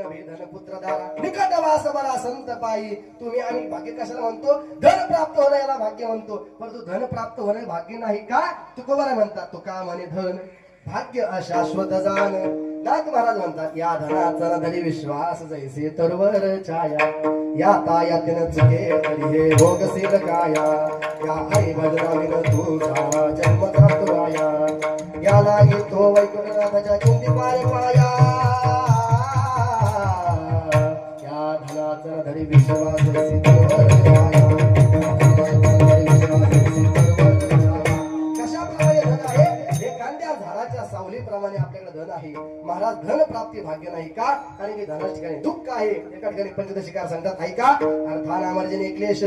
नव्हे धनपुत्र दारा निकट वास बरा संत पायी. तुम्ही आम्ही भाग्य कशाला म्हणतो? धन प्राप्त होणं याला भाग्य म्हणतो. परंतु धन प्राप्त होणे भाग्य नाही का? तुकोबाला म्हणतात तुका म्हणे धन भाग्य अशाश्वत जाण. नाथ महाराज म्हणतात या धनाचा धरी विश्वास जैसे तरवर छाया. या तायातीन चुके तरी हे भोगशील काया. या आई भजनाविन तुझा जन्म प्राप्तवाया. याला तो वैकुंठनाथाच्या चिंती पाय पाया. या धनाचा धरी विश्वास जैसे तरवर छाया. सावलीप्रमाणे आपल्याकडे धन आहे. महाराज धन प्राप्ती भाग्य नाही का? कारण की धनाच्या ठिकाणी दुःख आहे. एका ठिकाणी पंचदशिकार सांगतात आहे का? अर्थानामर्जने क्लेश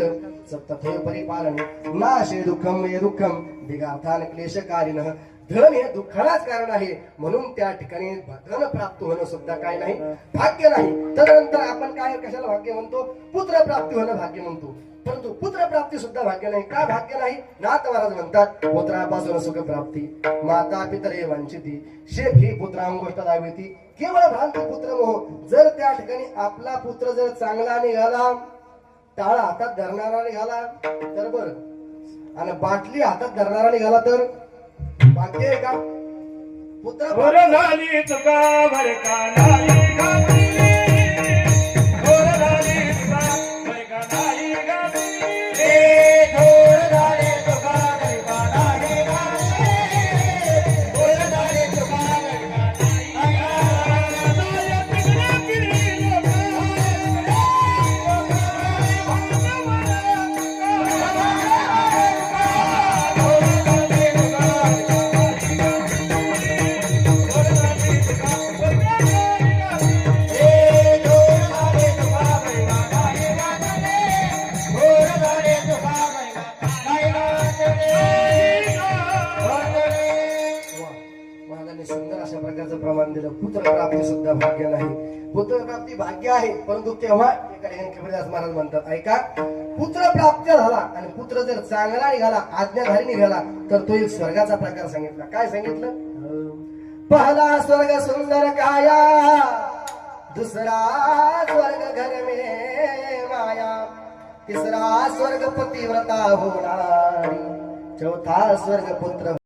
सप्तथे परिपालने नाशे दुःखम ये दुःखम दिगार्थान क्लेशकारिणः. धन हे दुःखालाच कारण आहे. म्हणून त्या ठिकाणी धन प्राप्त होणं सुद्धा काय नाही भाग्य नाही. तदनंतर आपण काय कशाला भाग्य म्हणतो? पुत्र प्राप्ती होणं भाग्य म्हणतो. परंतु पुत्र प्राप्ती सुद्धा भाग्य नाही. का भाग्य नाही? नाथ महाराज म्हणतात पुत्रापासून सुख प्राप्ती माता पितरे वंचिती. शेफ ही पुत्रांगोष्ट दाविती केवळ भ्रांती पुत्र मोह. जर त्या ठिकाणी आपला पुत्र जर चांगला निघाला, टाळा हातात धरणारा निघाला तर बर, आणि बाटली हातात धरणारा निघाला तर भाग्य आहे का? पुत्र झाली तुका भर का नाही गाती. सुंदर अशा प्रकारचं प्रमाण दिलं. पुत्र प्राप्ती सुद्धा भाग्य नाही. पुत्र प्राप्ती भाग्य आहे. परंतु तेव्हा एका ठिकाणी कबीरदास महाराज म्हणतात ऐका, पुत्र प्राप्त झाला आणि पुत्र जर चांगला निघाला, आज्ञाधारी निघाला, तर तो एक स्वर्गाचा प्रकार सांगितला. काय सांगितलं? पहिला स्वर्ग सुंदर काया, दुसरा स्वर्ग घर में माया, तिसरा स्वर्ग पतिव्रता होणारी, चौथा स्वर्ग पुत्र